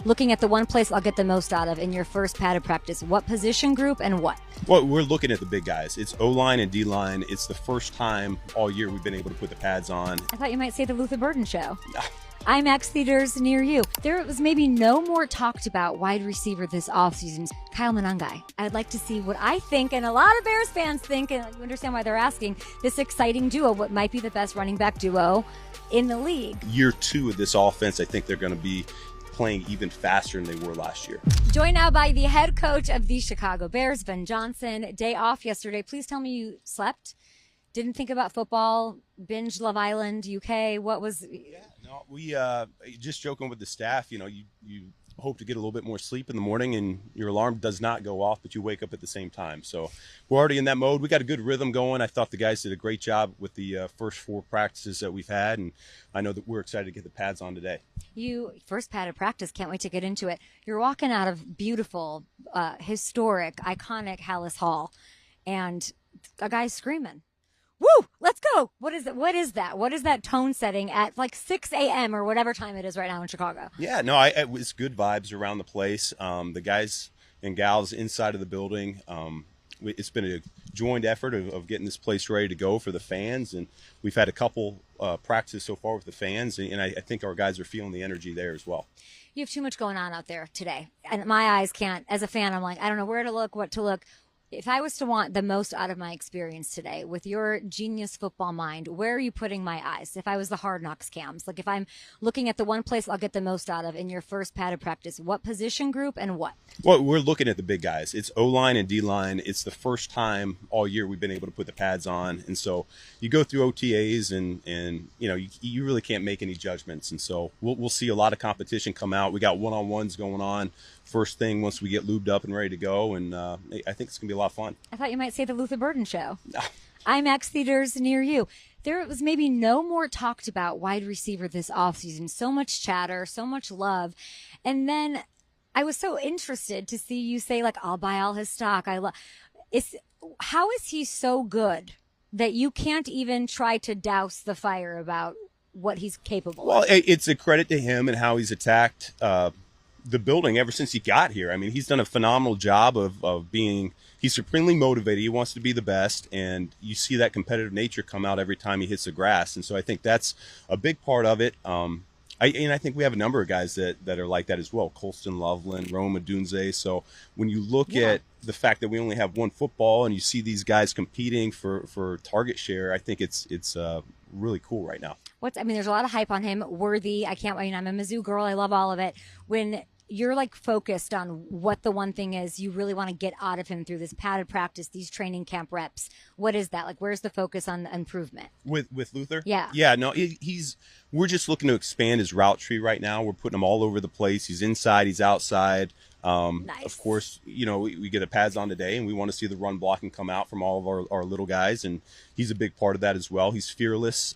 Looking at the one place I'll get the most out of in your first padded practice, what position group and what? Well, we're looking at the big guys. It's O-line and D-line. It's the first time all year we've been able to put the pads on. I thought you might say the Luther Burden Show. IMAX theaters near you. There was maybe no more talked about wide receiver this offseason. Kyle Monangai. I'd like to see what I think, and a lot of Bears fans think, and you understand why they're asking, this exciting duo, what might be the best running back duo in the league. Year two of this offense, I think they're going to be playing even faster than they were last year. Joined now by the head coach of the Chicago Bears, Ben Johnson. Day off yesterday. Please tell me you slept, didn't think about football, binge Love Island, UK. What was... Yeah, no, we just joking with the staff, you hope to get a little bit more sleep in the morning and your alarm does not go off, but you wake up at the same time. So we're already in that mode. We got a good rhythm going. I thought the guys did a great job with the first 4 practices that we've had, and I know that we're excited to get the pads on today. You first padded practice, can't wait to get into it. You're walking out of beautiful, historic, iconic Hallis Hall, and a guy's screaming, "Woo, let's go." What is it? What is that? What is that tone setting at like 6 a.m. or whatever time it is right now in Chicago? Yeah, no, it was good vibes around the place. The guys and gals inside of the building, it's been a joined effort of getting this place ready to go for the fans. And we've had a couple practices so far with the fans. And I think our guys are feeling the energy there as well. You have too much going on out there today. And my eyes can't, as a fan, I'm like, I don't know where to look, what to look. If I was to want the most out of my experience today, with your genius football mind, where are you putting my eyes? If I was the Hard Knocks cams, like if I'm looking at the one place I'll get the most out of in your first padded practice, what position group and what? Well, we're looking at the big guys. It's O-line and D-line. It's the first time all year we've been able to put the pads on. And so you go through OTAs and you really can't make any judgments. And so we'll see a lot of competition come out. We got one-on-ones going on first thing once we get lubed up and ready to go. And I think it's going to be a lot of fun. I thought you might say the Luther Burden Show. IMAX theaters near you. There was maybe no more talked about wide receiver this offseason. So much chatter, so much love. And then I was so interested to see you say, like, I'll buy all his stock. How is he so good that you can't even try to douse the fire about what he's capable of? Well, it's a credit to him and how he's attacked the building ever since he got here. I mean, he's done a phenomenal job of being, he's supremely motivated. He wants to be the best. And you see that competitive nature come out every time he hits the grass. And so I think that's a big part of it. I think we have a number of guys that are like that as well. Colston Loveland, Roma Dunze. So when you look at the fact that we only have one football and you see these guys competing for target share, I think it's really cool right now. There's a lot of hype on him. Worthy. I can't wait. I'm a Mizzou girl. I love all of it. When you're like focused on what the one thing is you really want to get out of him through this padded practice, these training camp reps, what is that? Like, where's the focus on improvement? With Luther? Yeah. Yeah, no, we're just looking to expand his route tree right now. We're putting him all over the place. He's inside, he's outside. Nice. Of course, we get the pads on today and we want to see the run blocking come out from all of our little guys. And he's a big part of that as well. He's fearless.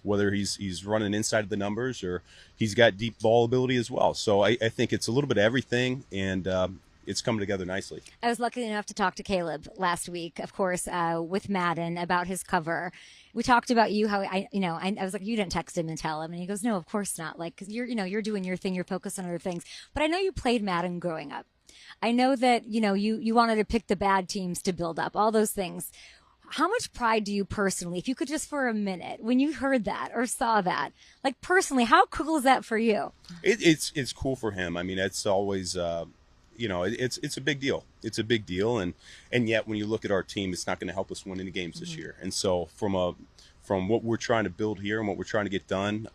Whether he's running inside of the numbers or he's got deep ball ability as well. So I think it's a little bit of everything, and it's coming together nicely. I was lucky enough to talk to Caleb last week, of course, with Madden about his cover. We talked about you, how I was like, you didn't text him and tell him, and he goes, no, of course not. Like, because you're doing your thing, you're focused on other things. But I know you played Madden growing up. I know that you wanted to pick the bad teams to build up, all those things. How much pride do you personally, if you could just for a minute, when you heard that or saw that, like personally, how cool is that for you? It's cool for him. I mean, it's always, it's a big deal. It's a big deal. And yet when you look at our team, it's not going to help us win any games this year. And so from what we're trying to build here and what we're trying to get done,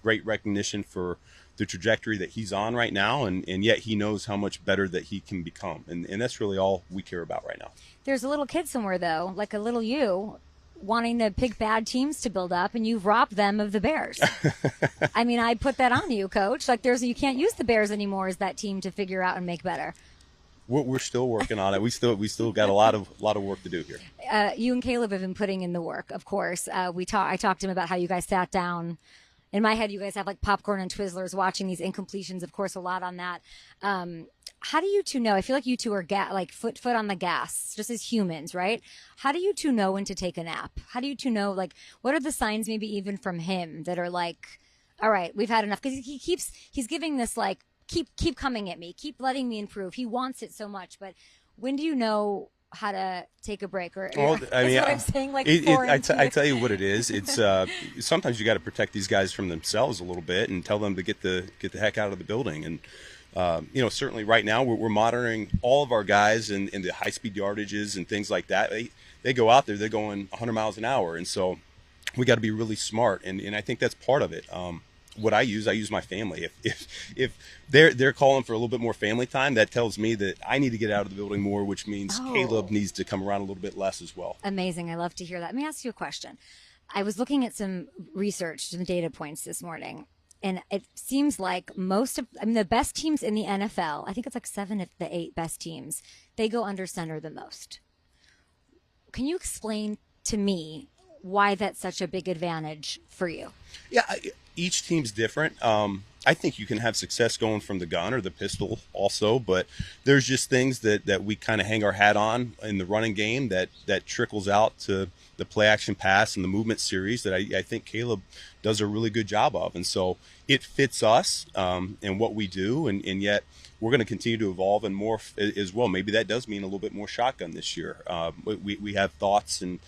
great recognition for the trajectory that he's on right now, and yet he knows how much better that he can become. And that's really all we care about right now. There's a little kid somewhere, though, like a little you, wanting to pick bad teams to build up, and you've robbed them of the Bears. I mean, I put that on you, Coach. Like, you can't use the Bears anymore as that team to figure out and make better. We're still working on it. We still got a lot of work to do here. You and Caleb have been putting in the work, of course. I talked to him about how you guys sat down. In my head, you guys have like popcorn and Twizzlers watching these incompletions, of course, a lot on that. How do you two know? I feel like you two are like foot on the gas, just as humans, right? How do you two know when to take a nap? How do you two know, like, what are the signs maybe even from him that are like, all right, we've had enough? Because he's giving this like keep coming at me, keep letting me improve. He wants it so much, but when do you know how to take a break? Or Well, I is mean, what I'm saying like I tell you what it is. It's sometimes you got to protect these guys from themselves a little bit and tell them to get the heck out of the building. And you know, certainly right now we're monitoring all of our guys in the high speed yardages and things like that. They go out there, they're going 100 miles an hour, and so we got to be really smart. And I think that's part of it. What I use my family. If they're calling for a little bit more family time, that tells me that I need to get out of the building more, which means Caleb needs to come around a little bit less as well. Amazing. I love to hear that. Let me ask you a question. I was looking at some research, some data points this morning, and it seems like the best teams in the NFL, I think it's like 7 of the 8 best teams, they go under center the most. Can you explain to me why that's such a big advantage for you? Yeah, each team's different. I think you can have success going from the gun or the pistol also, but there's just things that we kind of hang our hat on in the running game that trickles out to the play action pass and the movement series that I think Caleb does a really good job of. And so it fits us and what we do, and yet we're going to continue to evolve and morph as well. Maybe that does mean a little bit more shotgun this year. We have thoughts and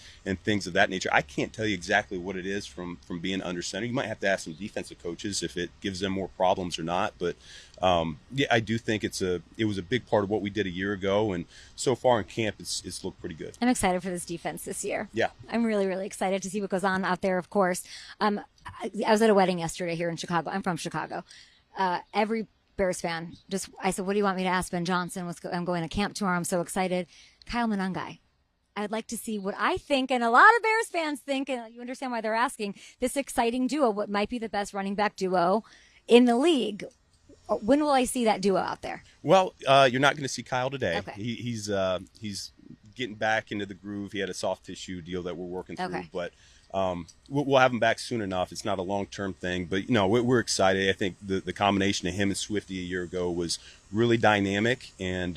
things of that nature. I can't tell you exactly what it is from being under center. You might have to ask some defensive coaches if it gives them more problems or not. But yeah, I do think it was a big part of what we did a year ago, and so far in camp it's looked pretty good. I'm excited for this defense this year. Yeah, I'm really, really excited to see what goes on out there. Of course, I was at a wedding yesterday here in Chicago. I'm from Chicago. Every Bears fan, I said, what do you want me to ask Ben Johnson? I'm going to camp tomorrow. I'm so excited. Kyle Monangai. I'd like to see what I think, and a lot of Bears fans think, and you understand why they're asking, this exciting duo, what might be the best running back duo in the league. When will I see that duo out there? Well, you're not going to see Kyle today. Okay. He's getting back into the groove. He had a soft tissue deal that we're working through, Okay. but we'll have him back soon enough. It's not a long-term thing, but we're excited. I think the combination of him and Swifty a year ago was really dynamic, and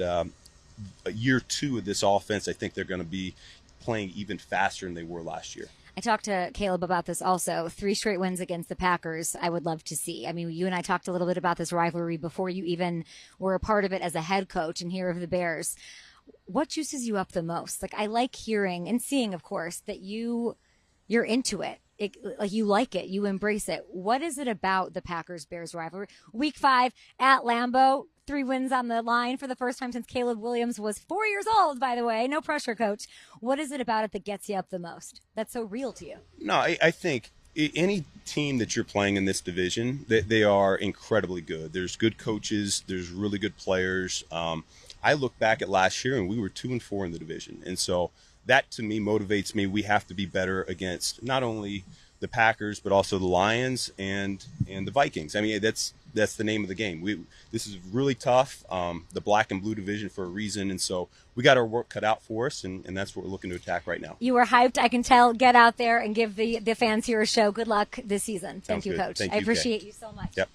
year 2 of this offense, I think they're going to be playing even faster than they were last year. I talked to Caleb about this also. 3 straight wins against the Packers, I would love to see. I mean, you and I talked a little bit about this rivalry before you even were a part of it as a head coach and here of the Bears. What juices you up the most? Like, I like hearing and seeing, of course, that you're into it. Like, you like it, you embrace it. What is it about the Packers-Bears rivalry? Week 5 at Lambeau, 3 wins on the line for the first time since Caleb Williams was 4 years old, by the way. No pressure, coach. What is it about it that gets you up the most? That's so real to you. No, I think any team that you're playing in this division, they are incredibly good. There's good coaches. There's really good players. I look back at last year, and we were 2-4 in the division. And so that, to me, motivates me. We have to be better against not only the Packers, but also the Lions and the Vikings. I mean, that's the name of the game. This is really tough, the black and blue division for a reason, and so we got our work cut out for us, and that's what we're looking to attack right now. You were hyped, I can tell. Get out there and give the fans here a show. Good luck this season. Thank you, good. Coach. Thank I you, appreciate you so much. Yep.